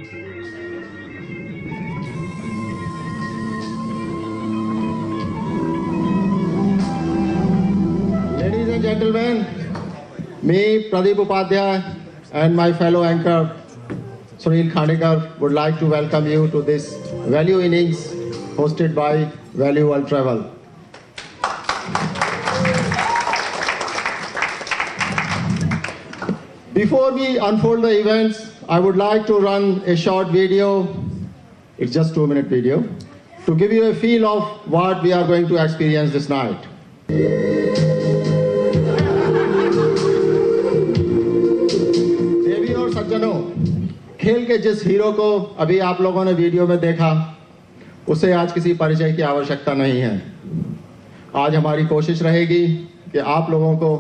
Ladies and gentlemen, me, Pradeep Upadhyay, and my fellow anchor, Sunil Khanekar, would like to welcome you to this value innings hosted by Value World Travel. Before we unfold the events, I would like to run a short video. It's just 2-minute video to give you a feel of what we are going to experience this night. देवी और सज्जनों, खेल के जिस hero को अभी आप लोगों ने वीडियो में देखा, उसे आज किसी परिचय की आवश्यकता नहीं है। आज हमारी कोशिश रहेगी कि आप लोगों को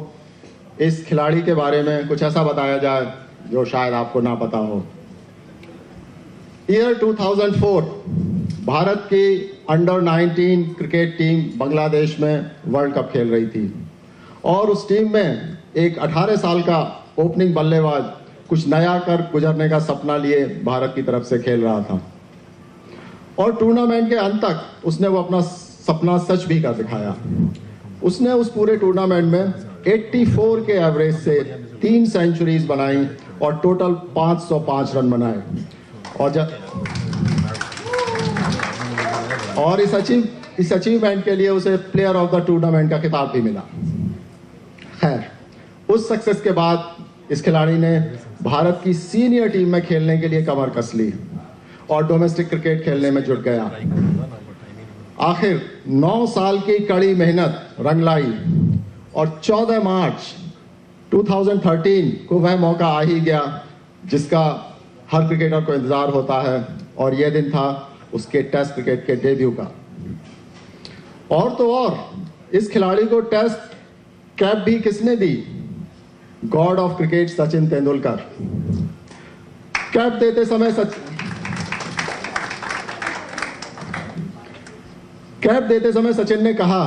इस खिलाड़ी के बारे में कुछ ऐसा बताया जाए जो शायद आपको ना पता हो। ईयर 2004 भारत की अंडर 19 क्रिकेट टीम बांग्लादेश में वर्ल्ड कप खेल रही थी और उस टीम में एक 18 साल का ओपनिंग बल्लेबाज कुछ नया कर गुजरने का सपना लिए भारत की तरफ से खेल रहा था और टूर्नामेंट के अंत तक उसने वो अपना सपना सच भी कर दिखाया। उसने उस पूरे टूर्नामेंट में 84 के एवरेज से 3 सेंचुरीज बनाई और टोटल 505 रन बनाए और इस अचीवमेंट के लिए उसे प्लेयर ऑफ द टूर्नामेंट का खिताब भी मिला। खैर, उस सक्सेस के बाद इस खिलाड़ी ने भारत की सीनियर टीम में खेलने के लिए कमर कस ली और डोमेस्टिक क्रिकेट खेलने में जुट गया। आखिर 9 साल की कड़ी मेहनत रंग लाई और 14 मार्च 2013 को वह मौका आ ही गया जिसका हर क्रिकेटर को इंतजार होता है और यह दिन था उसके टेस्ट क्रिकेट के डेब्यू का। और तो और इस खिलाड़ी को टेस्ट कैप भी किसने दी? God of cricket Sachin Tendulkar. Cap देते समय सचिन ने कहा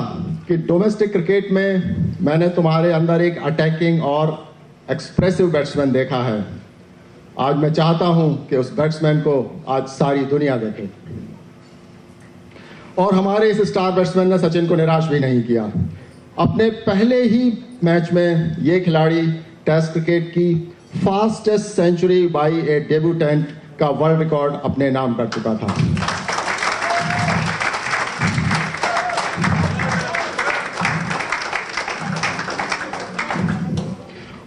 कि डोमेस्टिक क्रिकेट में मैंने तुम्हारे अंदर एक अटैकिंग और एक्सप्रेसिव बैट्समैन देखा है। आज मैं चाहता हूं कि उस बैट्समैन को आज सारी दुनिया देखे। और हमारे इस स्टार बैट्समैन ने सचिन को निराश भी नहीं किया। अपने पहले ही मैच में ये खिलाड़ी टेस्ट क्रिकेट की fastest century by a debutant का वर्ल्ड रिकॉर्ड अपने नाम कर चुका था।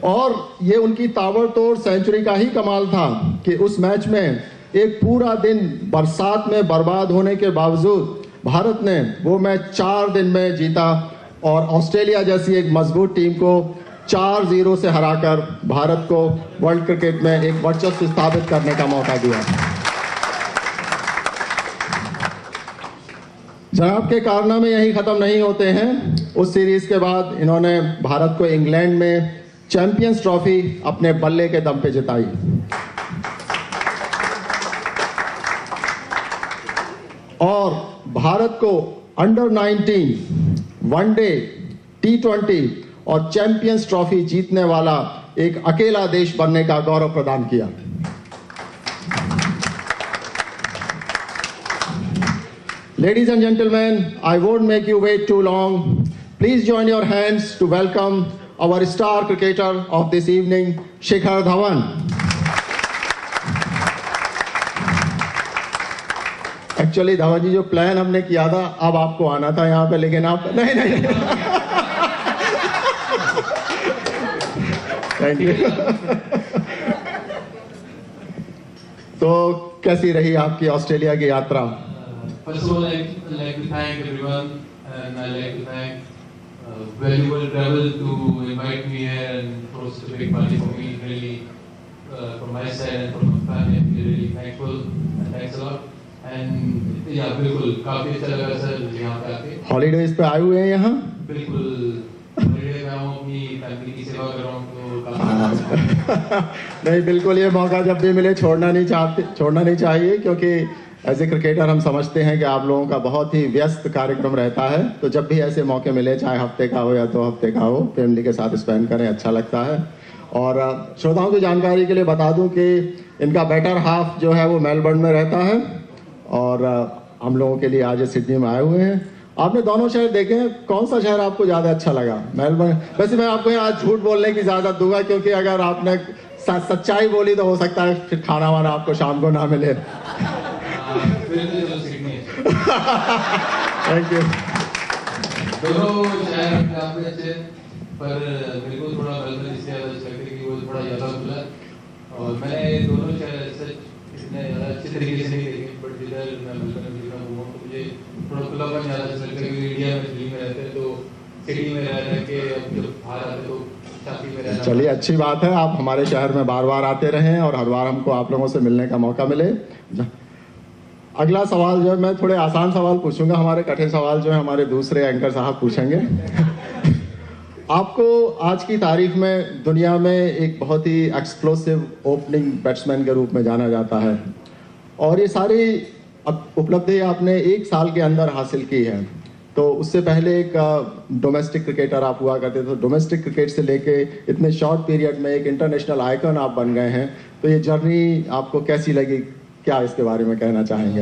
और ये उनकी ताबड़तोड़ सेंचुरी का ही कमाल था कि उस मैच में एक पूरा दिन बरसात में बर्बाद होने के बावजूद भारत ने वो मैच 4 दिन में जीता और ऑस्ट्रेलिया जैसी एक मजबूत टीम को 4-0 से हराकर भारत को वर्ल्ड क्रिकेट में एक वर्चस्व स्थापित करने का मौका दिया। जनाब के कारनामे यही खत्म नहीं होते हैं। उस सीरीज के बाद इन्होंने भारत को इंग्लैंड में चैंपियंस ट्रॉफी अपने बल्ले के दम पे जिताई और भारत को अंडर 19 वनडे, T20 और चैंपियंस ट्रॉफी जीतने वाला एक अकेला देश बनने का गौरव प्रदान किया। Ladies and gentlemen, I won't make you wait too long. Please join your hands to welcome our star cricketer of this evening, Shikhar Dhawan. Actually Dhawan ji जो प्लान हमने किया था, अब आपको आना था यहाँ पे, लेकिन आप नहीं। Thank you. तो कैसी रही आपकी ऑस्ट्रेलिया की यात्रा? First of all, I'd like to thank everyone, and I'd like to thank Value World Travel to invite me here and throw such a big party for me. Really, from my side and from my family, I'm really thankful and thanks a lot. And yeah, बिल्कुल काफी अच्छा लगा sir यहाँ पे आके। Holidays पे आए हुए हैं यहाँ? बिल्कुल, हॉलीडे में हूँ, अपनी फैमिली की सेवा कर रहा हूँ, तो काफी नहीं, बिल्कुल ये मौका जब भी मिले छोड़ना नहीं चाहिए, क्योंकि एज ए क्रिकेटर हम समझते हैं कि आप लोगों का बहुत ही व्यस्त कार्यक्रम रहता है। तो जब भी ऐसे मौके मिले, चाहे हफ्ते का हो या 2 हफ्ते का हो, फैमिली के साथ स्पेंड करें, अच्छा लगता है। और श्रोताओं की जानकारी के लिए बता दूं कि इनका बेटर हाफ जो है वो मेलबर्न में रहता है और हम लोगों के लिए आज सिडनी में आए हुए हैं। आपने दोनों शहर देखे हैं, कौन सा शहर आपको ज़्यादा अच्छा लगा? मेलबर्न। वैसे मैं आपको यहाँ झूठ बोलने की इजाज़त दूंगा, क्योंकि अगर आपने सच्चाई बोली तो हो सकता है फिर खाना वाना आपको शाम को ना मिले। Thank you. दोनों शहर काफी अच्छे, पर मेरे को थोड़ा मेलबर्न इसलिए ज़्यादा अच्छा लगता है कि वो थोड़ा ज़्यादा खुला, और मैंने दोनों शहर इतने ज़्यादा अच्छे तरीके से नहीं देखे, बट जिधर मैं मेलबर्न में घूमा तो मुझे थोड़ा खुलापन ज़्यादा अच्छा लगता है, क्योंकि इंडिया में दिल्ली में रहते हैं तो सिटी में रह के अब जब बाहर आते तो शादी में रहना। चलिए अच्छी बात है, आप हमारे शहर में बार बार आते रहें और हर बार हमको आप लोगों से मिलने का मौका मिले। अगला सवाल जो है, मैं थोड़े आसान सवाल पूछूंगा, हमारे कठिन सवाल जो है हमारे दूसरे एंकर साहब पूछेंगे। आपको आज की तारीख में दुनिया में एक बहुत ही एक्सप्लोसिव ओपनिंग बैट्समैन के रूप में जाना जाता है, और ये सारी उपलब्धि आपने एक साल के अंदर हासिल की है। तो उससे पहले एक डोमेस्टिक क्रिकेटर आप हुआ करते थे, तो डोमेस्टिक क्रिकेट से लेके इतने शॉर्ट पीरियड में एक इंटरनेशनल आइकन आप बन गए हैं, तो ये जर्नी आपको कैसी लगी? क्या इसके बारे में कहना चाहेंगे?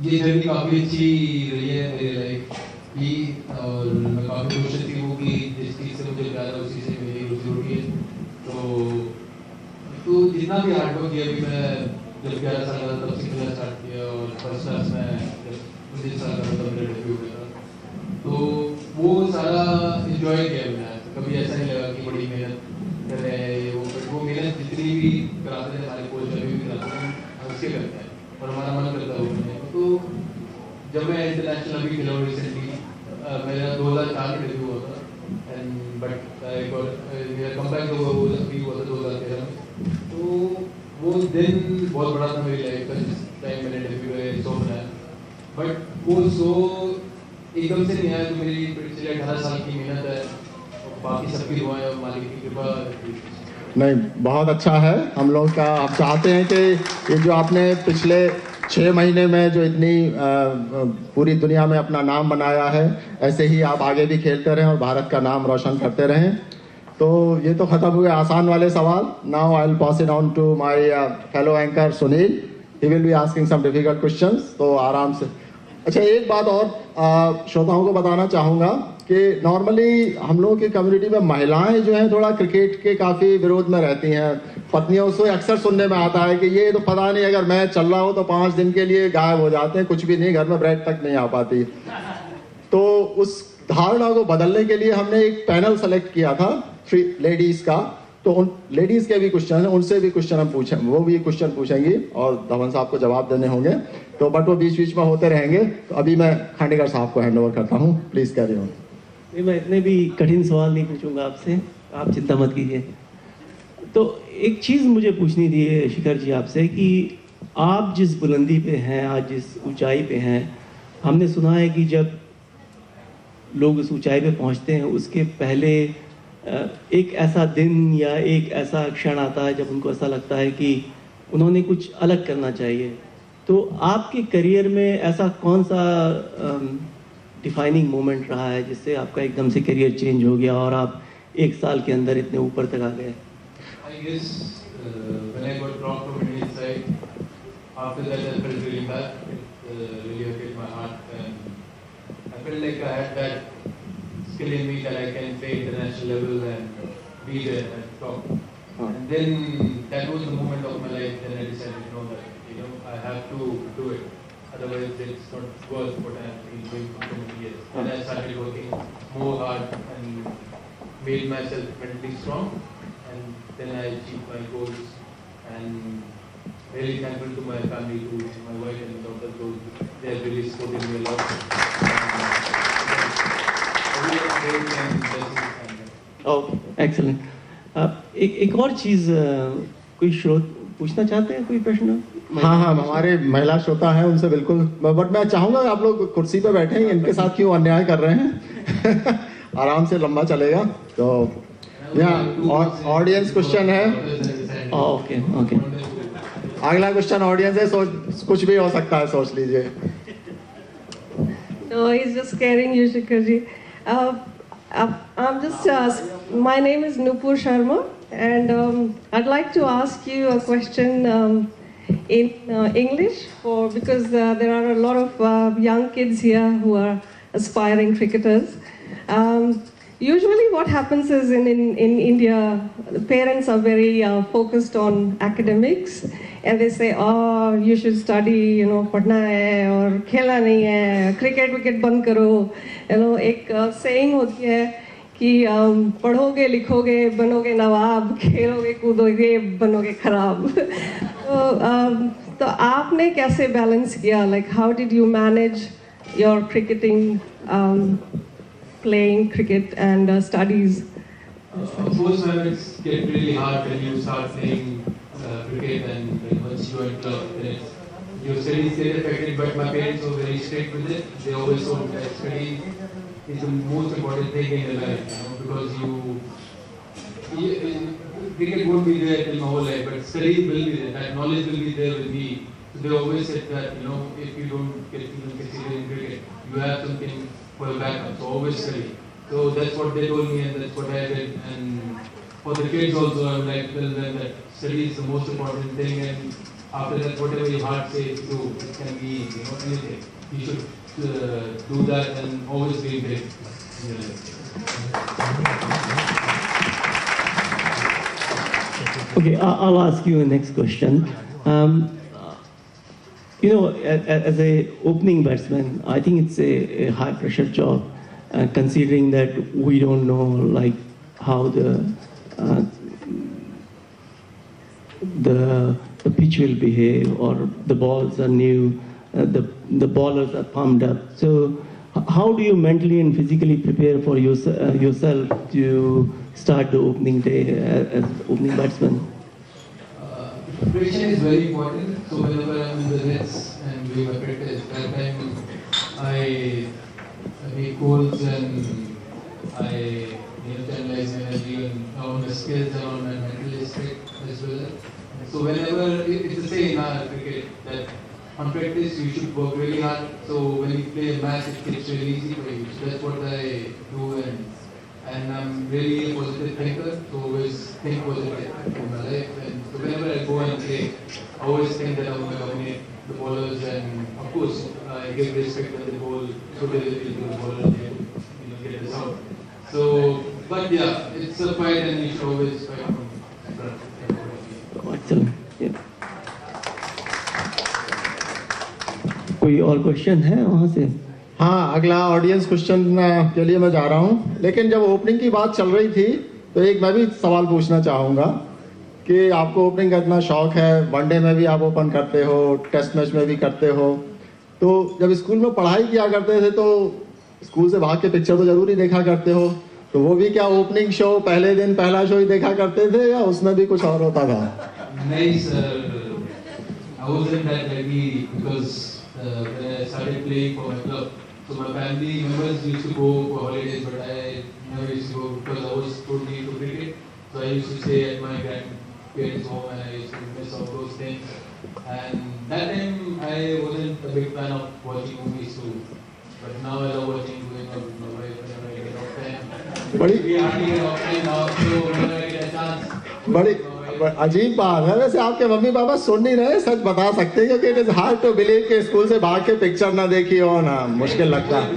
ये जर्नी काफ़ी अच्छी रही है मेरी लाइफ की, और मैं काफ़ी खुश थी वो कि जिस चीज़ से मुझे प्यार है उसी से मेरी रोजी रोटी है। तो जितना भी हार्ड वर्क किया, अभी मैं जब 11 साल का तब से खेलना स्टार्ट किया, और फर्स्ट क्लास में जब 19 साल का तब मेरा डेब्यू हुआ था, तो वो सारा इंजॉय किया मैंने। कभी ऐसा नहीं लगा कि बड़ी मेहनत कर रहे हैं ये वो, बट वो मेहनत जितनी भी कराते थे हमारे कोच अभी भी कराते हैं, उसके करते हैं और हमारा मन करता है वो। तो जब मैं इंटरनेशनल अभी खेला रिसेंटली, मेरा 2004 में डेब्यू हुआ था, एंड बट मेरा कमबैक जो हुआ वो अभी हुआ था 2013 में। तो वो दिन बहुत बड़ा था मेरी लाइफ का, जिस टाइम मैंने डेब्यू शो बनाया, बट वो शो एकदम से नहीं आया। तो मेरी पिछले 18 साल की मेहनत है, बाकी सबकी दुआएं और मालिक की कृपा। नहीं, बहुत अच्छा है हम लोग का। आप चाहते हैं कि ये जो आपने पिछले 6 महीने में जो इतनी पूरी दुनिया में अपना नाम बनाया है, ऐसे ही आप आगे भी खेलते रहें और भारत का नाम रोशन करते रहें। तो ये तो ख़त्म हुए आसान वाले सवाल। Now I will pass it on to my fellow anchor Sunil, he will be asking some difficult questions, तो आराम से। अच्छा, एक बात और श्रोताओं को बताना चाहूँगा कि नॉर्मली हम लोगों की कम्युनिटी में महिलाएं जो हैं थोड़ा क्रिकेट के काफ़ी विरोध में रहती हैं। पत्नियों से अक्सर सुनने में आता है कि ये तो पता नहीं, अगर मैच चल रहा हो तो 5 दिन के लिए गायब हो जाते हैं, कुछ भी नहीं, घर में ब्रेड तक नहीं आ पाती। तो उस धारणा को बदलने के लिए हमने एक पैनल सेलेक्ट किया था 3 लेडीज़ का। तो उन लेडीज़ के भी क्वेश्चन हैं, उनसे भी क्वेश्चन हम पूछें, वो भी क्वेश्चन पूछेंगी और धवन साहब को जवाब देने होंगे। तो बट वो बीच बीच में होते रहेंगे। तो अभी मैं खांडेकर साहब को हैंड ओवर करता हूँ, प्लीज़ कैरी ऑन। नहीं, मैं इतने भी कठिन सवाल नहीं पूछूंगा आपसे, आप चिंता मत कीजिए। तो एक चीज़ मुझे पूछनी थी शिखर जी आपसे, कि आप जिस बुलंदी पे हैं, आज जिस ऊंचाई पे हैं, हमने सुना है कि जब लोग उस ऊंचाई पे पहुंचते हैं उसके पहले एक ऐसा दिन या एक ऐसा क्षण आता है जब उनको ऐसा लगता है कि उन्होंने कुछ अलग करना चाहिए। तो आपके करियर में ऐसा कौन सा डिफाइनिंग मोमेंट रहा है जिससे आपका एकदम से करियर चेंज हो गया और आप 1 साल के अंदर इतने ऊपर तक आ गए? I guess when I got dropped from Indian side, after that I felt really bad. It really hurt my heart, and I felt like I had that skill in me that I can play international level and be there at top. And then that was the moment of my life. Then I decided, that I have to do it. Otherwise, it's not worth what I have been doing for so many years. And I started working more hard and made myself mentally strong. And then I achieved my goals, and really thankful to my family, to my wife and daughter, those they have really supported me a lot. Excellent. एक और चीज़, कोई श्रोत पूछना चाहते हैं, कोई प्रश्न? हाँ, हमारे महिला श्रोता हैं, उनसे बिल्कुल। बट मैं चाहूँगा आप लोग कुर्सी पे बैठे हैं, इनके साथ क्यों अन्याय कर रहे हैं? आराम से, लंबा चलेगा। तो ऑडियंस क्वेश्चन है। ओके। अगला क्वेश्चन ऑडियंस है, सोच कुछ भी हो सकता है, सोच लीजिए। No, he's just scaring you, Shikhar ji. I'm just My name is Nupur Sharma, and I'd like to ask you a question in English, because there are a lot of young kids here who are aspiring cricketers. Usually what happens is in India, the parents are very focused on academics, and they say, oh, you should study, padhna hai, or khela nahi hai, cricket wicket band karo. Ek saying hoti hai कि पढ़ोगे लिखोगे बनोगे नवाब, खेलोगे कूदोगे बनोगे खराब. तो आपने कैसे बैलेंस किया? Like, how did you manage your cricketing, playing cricket and studies? Of course, it's get really hard when you start playing cricket, and then once you enter club, then your studies get affected. But my parents were very strict with it. They always told that study is the most important thing in your life, because cricket won't be there till my whole life, but study will be there. That knowledge will be there with me. So they always said that if you don't get succeeded in cricket, you have something for your backup. So always study. So that's what they told me, and that's what I did. And for the kids also, I would like to tell them that study is the most important thing. And after that, whatever your heart says, do. It can be anything. You should do that and always be great in your life. Okay, I'll ask you a next question. As a opening batsman, I think it's a high pressure job, considering that we don't know how the pitch will behave, or the balls are new, the ballers are pumped up. So how do you mentally and physically prepare for yourself to start the opening day as opening batsman? Preparation is very important. So whenever I'm in the nets and doing my practice, that time I make goals and I channelize energy on the skills and on my mental aspect as well. So whenever it's the same in our cricket that on practice you should work really hard. So when you play a match, it gets really easy for you. So that's what I do, and I'm really a positive thinker. So always think positive in my life. And so whenever I go and play, I always think that I'm going to dominate the bowlers, and of course I give respect to the ball, so to the bowler, and get this out. So, but yeah, it's a fight, and you should always fight from front. Excellent. Yeah. कोई और question है वहाँ से? हाँ, अगला audience question के लिए मैं जा रहा हूँ, लेकिन जब ओपनिंग की बात चल रही थी तो एक मैं भी सवाल पूछना चाहूँगा कि आपको ओपनिंग का इतना शौक है, वनडे में भी आप ओपन करते हो, टेस्ट मैच में भी करते हो, तो जब स्कूल में पढ़ाई किया करते थे तो स्कूल से भाग के पिक्चर तो जरूर ही देखा करते हो, तो वो भी क्या ओपनिंग शो पहले दिन पहला शो ही देखा करते थे या उसमें भी कुछ और होता था? नहीं sir, I wasn't that lucky because when I started playing for my club, so my family members used to go for holidays, but I never used to go because I was totally into cricket. So I used to stay at my grandparents' home and I used to miss all those things. And that time I wasn't a big fan of watching movies too. But now I love watching, going out with my wife whenever I get off time. We hardly get off time now, so whenever I get a chance. बड़ी अजीब बात है, वैसे आपके mummy papa सुन नहीं रहे, सच बता सकते हैं, क्योंकि it is hard to believe कि स्कूल से भाग के पिक्चर ना देखी हो ना, मुश्किल लगता है.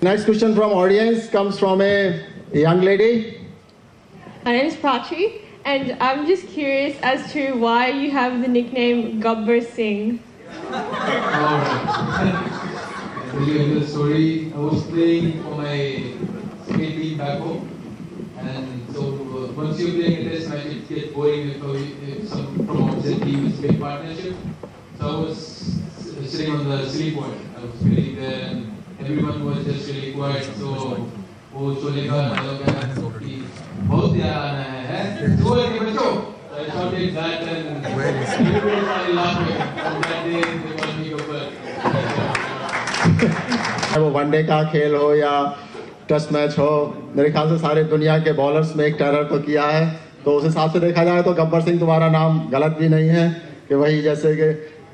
Next question from audience comes from a young lady. My name is Prachi, and I'm just curious as to why you have the nickname Gabbar Singh. The story, I was playing for my state team back home, and so once you're playing a test match, it gets boring if some from opposite team is playing partnership. So I was sitting on the silly point. I was sitting there, and everyone was just really quiet. So वो चोले का dialogue है कि बहुत यार आना है सुबह के बच्चों. So I shouted that, and everybody started laughing. And that day they called me Gabbar. वो वनडे का खेल हो या टेस्ट मैच हो, मेरे ख्याल से सारे दुनिया के बॉलर्स में एक टेरर तो किया है, तो उस हिसाब से देखा जाए तो गब्बर सिंह तुम्हारा नाम गलत भी नहीं है कि वही जैसे कि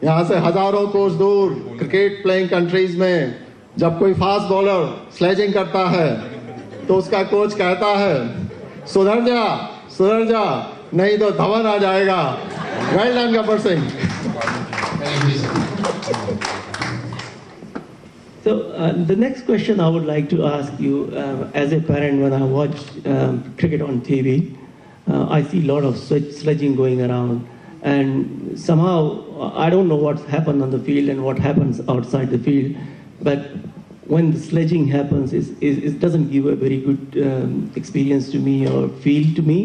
यहाँ से हजारों कोस दूर क्रिकेट प्लेइंग कंट्रीज में जब कोई फास्ट बॉलर स्लेजिंग करता है तो उसका कोच कहता है सुधर जा नहीं तो धवन आ जाएगा। Well done Gabbar Singh. So the next question I would like to ask you, as a parent, when I watch cricket on TV, I see a lot of sledging going around, and somehow I don't know what's happened on the field and what happens outside the field, but when the sledging happens, it doesn't give a very good experience to me or feel to me.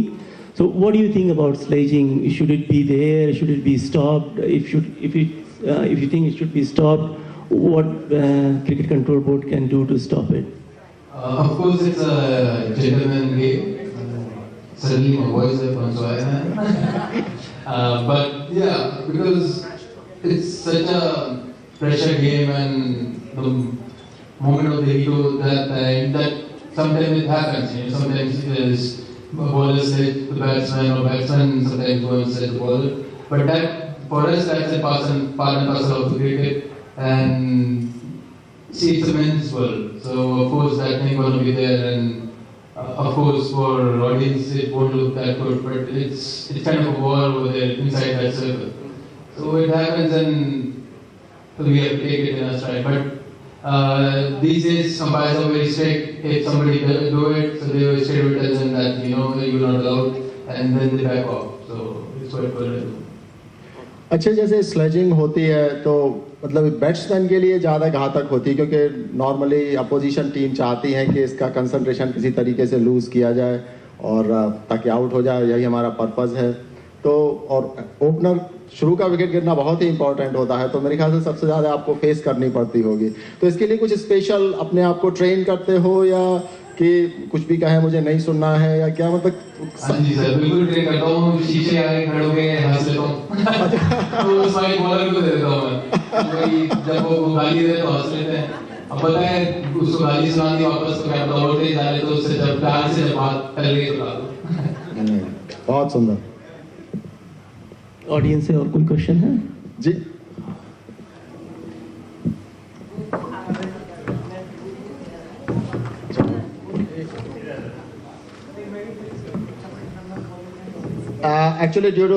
So what do you think about sledging? Should it be there? Should it be stopped? If you think it should be stopped, what Cricket Control Board can do to stop it? Of course, it's a gentleman game. Suddenly my voice is on, so but yeah, because it's such a pressure game, and the moment of the hero that time, that sometimes it happens. You know, sometimes there's bowlers sledge the batsman, or batsman sometimes go and sledge the bowler. But that, for us, that's a part and parcel of the cricket. And see, it's a men's world, so of course that thing going to be there, and of course for audience it won't look that good, but it's kind of a war over there inside that circle. So it happens, and we have to take it in our stride. But these days umpires are very strict. If somebody do it, so they will straight away tell them that you're not allowed, and then they back off. So it's quite good. अच्छे जैसे sledging होती है तो मतलब batsman के लिए ज़्यादा घातक होती है, क्योंकि नॉर्मली अपोजिशन टीम चाहती है कि इसका कंसंट्रेशन किसी तरीके से लूज़ किया जाए और ताकि आउट हो जाए, यही हमारा पर्पज़ है। तो और ओपनर शुरू का विकेट गिरना बहुत ही इंपॉर्टेंट होता है, तो मेरे ख्याल से सबसे ज़्यादा आपको फेस करनी पड़ती होगी। तो इसके लिए कुछ स्पेशल अपने आप को ट्रेन करते हो, या कि कुछ भी कहें मुझे नहीं सुनना है, या क्या मतलब? हाँ जी सर, बिल्कुल ट्रेन करता हूँ। शीशे आगे खड़े होके हंस लेता हूँ तो उस वाली बॉलर को दे देता हूँ मैं। वही जब वो गाली दे तो हंस लेते हैं। अब पता है उसको गाली सुना दी वापस तो क्या पता उल्टे जा रहे, तो उससे जब प्यार से जब बात कर रही तो ला दो। बहुत सुंदर। ऑडियंस से और कोई क्वेश्चन है जी? Actually, due to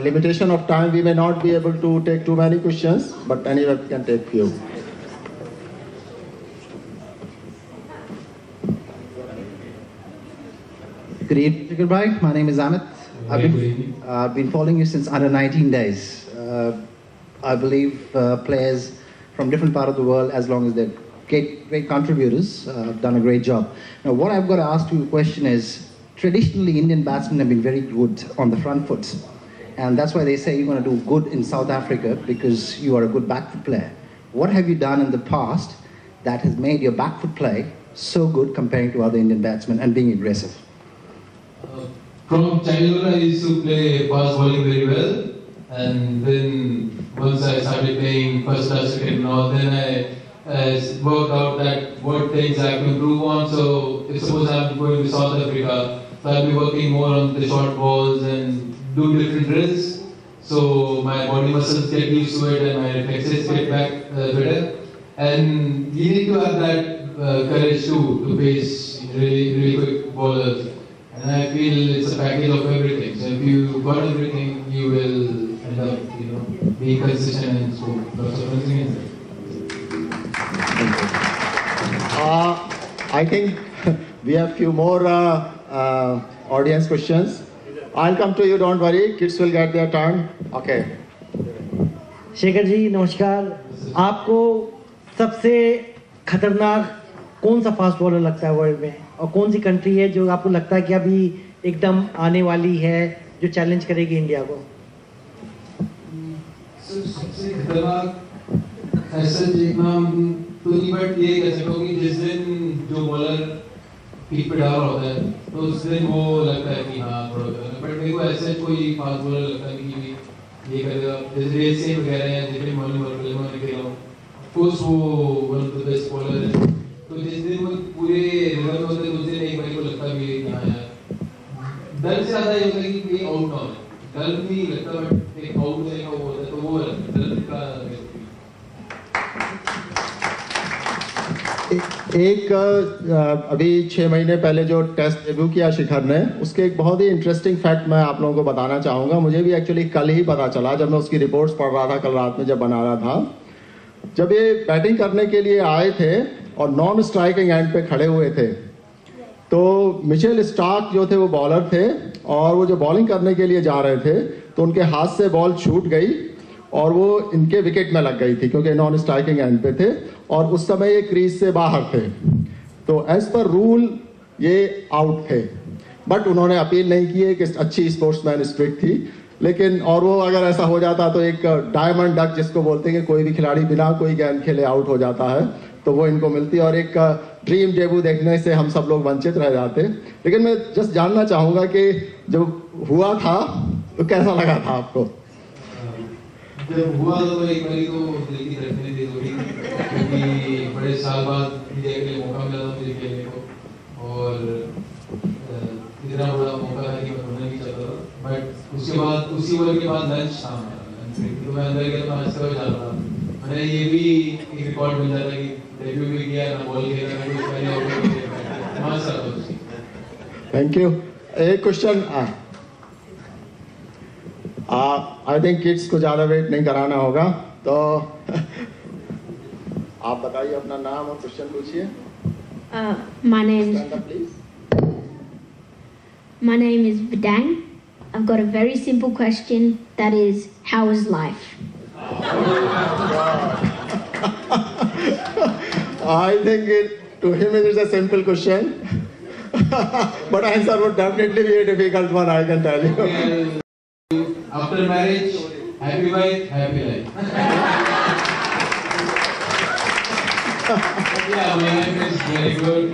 limitation of time, we may not be able to take too many questions, but anyway, we can take few. Good evening, bhai. My name is Amit. I've been following you since under 19 days. I believe players from different part of the world, as long as they're great contributors, have done a great job. Now, what I've got to ask you a question is, traditionally, Indian batsmen have been very good on the front foot. And that's why they say you're going to do good in South Africa, because you are a good back foot player. What have you done in the past that has made your back foot play so good comparing to other Indian batsmen and being aggressive? From childhood, I used to play fast bowling very well. And then once I started playing first class cricket and all, then I worked out that what things I have to improve on. So if suppose I'm going to South Africa, so I'll be working more on the short balls and do different drills. So my body muscles get used to it and my reflexes get back better. And you need to have that courage too, to face really quick bowlers. And I feel it's a package of everything. So if you got everything, you will end up, being consistent and so lots of things. I think we have few more audience questions. I'll come to you, don't worry. Kids will get their turn. Okay. Shekhar ji नमस्कार। आपको सबसे खतरनाक कौन सा fast bowler लगता है world में, और कौन सी कंट्री है जो आपको लगता है कि अभी एकदम आने वाली है, जो चैलेंज करेगी इंडिया को? सबसे खतरनाक ऐसा देखना तो नहीं, बट ये कह सकता हूँ कि जिस दिन जो बॉलर पीक पे डाल होता है तो उस दिन वो लगता है कि हाँ थोड़ा, बट मेरे को ऐसे कोई फास्ट बॉलर लगता है कि ये करेगा। जैसे रेस से वगैरह हैं, जितने मॉर्निंग बॉलर मैं खेल रहा हूँ, कोर्स वो one of the best bowler है। तो जिस दिन वो पूरे रिजल्ट होते हैं उस दिन एक बार को लगता है कि हाँ यार, डर से ज़्यादा ये होता है कि कहीं आउट ना हो। डर नहीं लगता, बट एक आउट नहीं होता है तो वो एक अभी 6 महीने पहले जो टेस्ट डेब्यू किया शिखर ने, उसके एक बहुत ही इंटरेस्टिंग फैक्ट मैं आप लोगों को बताना चाहूँगा। मुझे भी एक्चुअली कल ही पता चला जब मैं उसकी रिपोर्ट्स पढ़ रहा था, कल रात में जब बना रहा था। जब ये बैटिंग करने के लिए आए थे और नॉन स्ट्राइकिंग एंड पे खड़े हुए थे, तो मिचेल स्टार्क जो थे वो बॉलर थे, और वो जो बॉलिंग करने के लिए जा रहे थे तो उनके हाथ से बॉल छूट गई और वो इनके विकेट में लग गई थी, क्योंकि नॉन स्ट्राइकिंग एंड पे थे और उस समय ये क्रीज से बाहर थे। तो एज पर रूल ये आउट थे, बट उन्होंने अपील नहीं की। एक अच्छी स्पोर्ट्समैन स्पिरिट थी, लेकिन और वो अगर ऐसा हो जाता तो एक डायमंड डक जिसको बोलते हैं कि कोई भी खिलाड़ी बिना कोई गेंद खेले आउट हो जाता है, तो वो इनको मिलती और एक ड्रीम डेब्यू देखने से हम सब लोग वंचित रह जाते। लेकिन मैं जस्ट जानना चाहूँगा कि जब हुआ था तो कैसा लगा था आपको? जब हुआ तो एक बारी तो दिल की धड़कनें तेज हो गई, क्योंकि बड़े साल बाद इंडिया के लिए मौका मिला था मुझे खेलने को, और इतना बड़ा मौका था कि मैं खोना नहीं चाहता था। बट उसके बाद उसी ओवर के बाद लंच था, तो मैं अंदर गया तो आज तक जा रहा था। मैंने ये भी एक रिकॉर्ड मिल जाता कि डेब्यू भी किया ना, बॉल खेला ना, कुछ पहले ओवर मस्त था। Thank you. एक क्वेश्चन, आई थिंक किड्स को ज़्यादा वेट नहीं कराना होगा, तो आप बताइए अपना नाम और क्वेश्चन पूछिए। My name is Vidang. I've got a very simple question, that is, how is life? I think to him it is a simple question, but answer would definitely be a difficult one, I can tell you. After marriage, happy wife, happy life. Yeah, my life is very good.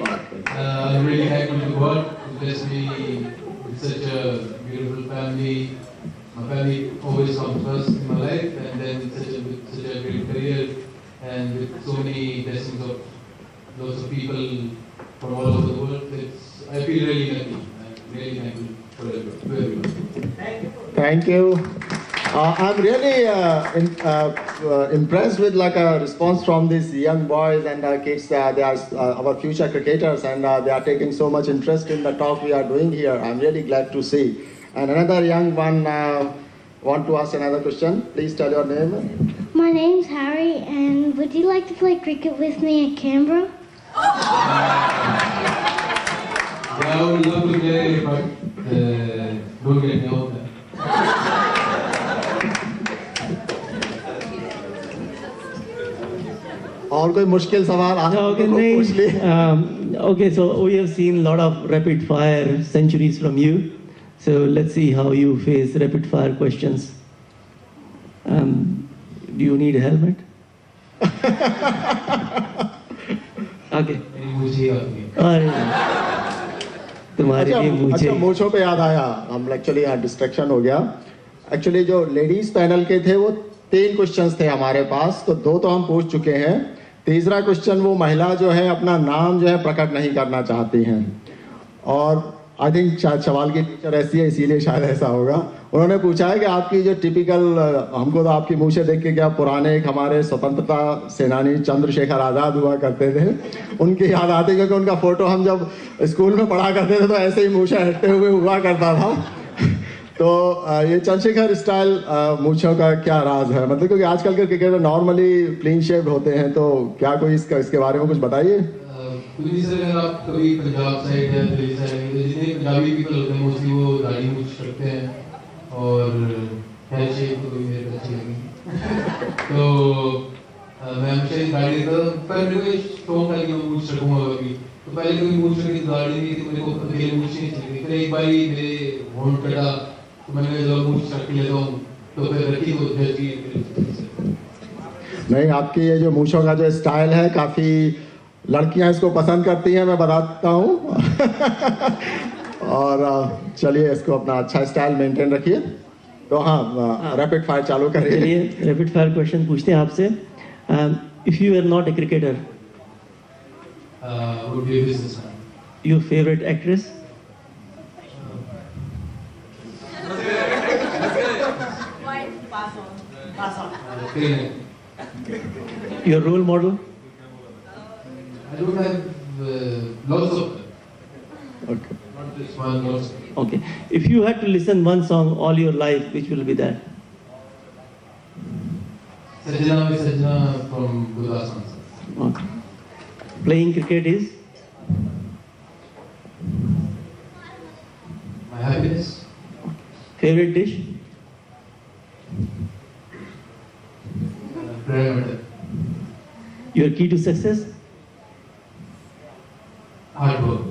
I'm really happy to God to bless me with such a beautiful family. My family always comes first in my life, and then such a great career, and with so many blessings of lots of people from all over the world. I feel really happy. I'm really thankful for everyone. Thank you. I'm really impressed with like a response from these young boys and kids. They are our future cricketers, and they are taking so much interest in the talk we are doing here. I'm really glad to see. And another young one want to ask another question. Please tell your name. My name's Harry, and would you like to play cricket with me at Canberra? Yeah, I would love to play, but don't get me out there. और कोई मुश्किल सवाल आप पूछ लिए? Okay, so we have seen a lot of rapid fire centuries from you. So let's see how you face rapid fire questions. Do you need a helmet? Okay. तुम्हारे लिए मुझे मूछों पे याद आया, हम एक्चुअली यहाँ डिस्ट्रैक्शन हो गया। एक्चुअली जो लेडीज पैनल के थे वो 3 क्वेश्चंस थे हमारे पास, तो 2 तो हम पूछ चुके हैं। तीसरा क्वेश्चन वो महिला जो है अपना नाम जो है प्रकट नहीं करना चाहती हैं, और आई थिंक शायद सवाल की टीचर ऐसी है इसीलिए शायद ऐसा होगा। उन्होंने पूछा है कि आपकी जो टिपिकल, हमको तो आपकी मुँह से देख के क्या पुराने एक हमारे स्वतंत्रता सेनानी चंद्रशेखर आज़ाद हुआ करते थे, उनकी याद आती, क्योंकि उनका फोटो हम जब स्कूल में पढ़ा करते थे तो ऐसे ही मूछें हटते हुए हुआ करता था। तो ये चंद्रशेखर स्टाइल मूछों का क्या राज है, मतलब क्योंकि आजकल के क्रिकेटर नॉर्मली क्लीन शेव्ड होते हैं, तो क्या कोई इसके बारे में कुछ बताइए। आप कभी पंजाब साइड या दिल्ली साइड, जितने पंजाबी पीपल होते हैं मोस्टली वो दाढ़ी मूछ रखते हैं, और हेयर शेप तो मेरे को अच्छी लगी। तो मैं हमेशा ही दाढ़ी देता था, पर मेरे को शौक था कि मैं मूछ रखूँगा कभी। तो पहले कभी मूछ रखी दाढ़ी नहीं थी, मेरे को अकेले मूछ नहीं चली। फिर एक बार मेरे होंठ कटा, तो मैंने जब मूछ रख लेता हूँ तो फिर रखी तो जल्दी। नहीं, आपकी ये जो मूछों का जो स्टाइल है काफ़ी लड़कियां इसको पसंद करती हैं, मैं बताता हूँ। और चलिए इसको अपना अच्छा स्टाइल मेंटेन रखिए। तो हाँ, रैपिड फायर चालू करिए। चलिए रैपिड फायर क्वेश्चन पूछते हैं आपसे। If you are not a cricketer, would be a businessman. Your favorite actress? Your role model? I don't have lots of them. Okay. Not this one, lots. Okay. If you had to listen one song all your life, which will be that? Sajna Mein Sajna from Gurdas Mansa. Okay. Playing cricket is? My happiness. Favorite dish? Prayer matter. Your key to success? Hard work.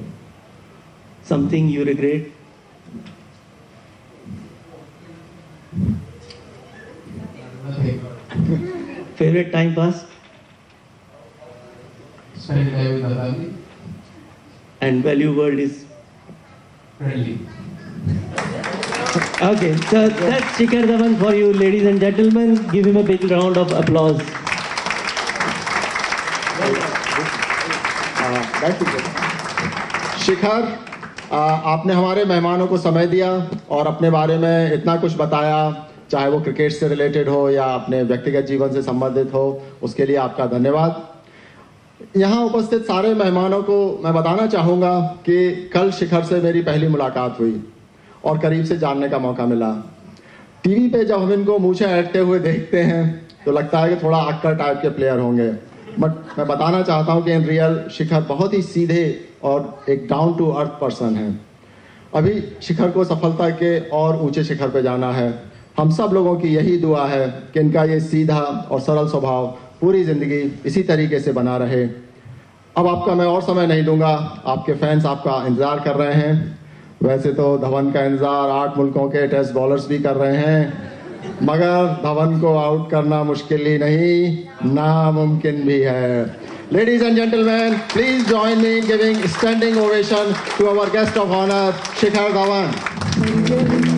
Something you regret? Nothing. Favorite time pass? Spending time with my family. And value word is? Friendly. Okay, so that's Shikhar Dhawan for you, ladies and gentlemen. Give him a big round of applause. शिखर, आपने हमारे मेहमानों को समय दिया और अपने बारे में इतना कुछ बताया, चाहे वो क्रिकेट से रिलेटेड हो या अपने व्यक्तिगत जीवन से संबंधित हो, उसके लिए आपका धन्यवाद। यहाँ उपस्थित सारे मेहमानों को मैं बताना चाहूँगा कि कल शिखर से मेरी पहली मुलाकात हुई और करीब से जानने का मौका मिला। टीवी पे जब हम इनको मूंछें ऐंठते हुए देखते हैं तो लगता है कि थोड़ा अक्कर टाइप के प्लेयर होंगे, बट मैं बताना चाहता हूं कि इन रियल शिखर बहुत ही सीधे और एक डाउन टू अर्थ पर्सन है। अभी शिखर को सफलता के और ऊंचे शिखर पे जाना है। हम सब लोगों की यही दुआ है कि इनका ये सीधा और सरल स्वभाव पूरी ज़िंदगी इसी तरीके से बना रहे। अब आपका मैं और समय नहीं दूंगा, आपके फैंस आपका इंतज़ार कर रहे हैं। वैसे तो धवन का इंतज़ार 8 मुल्कों के टेस्ट बॉलर्स भी कर रहे हैं, मगर धवन को आउट करना मुश्किल ही नहीं, नामुमकिन भी है। Ladies and gentlemen, please join me in giving standing ovation to our guest of honor, Shikhar Dhawan.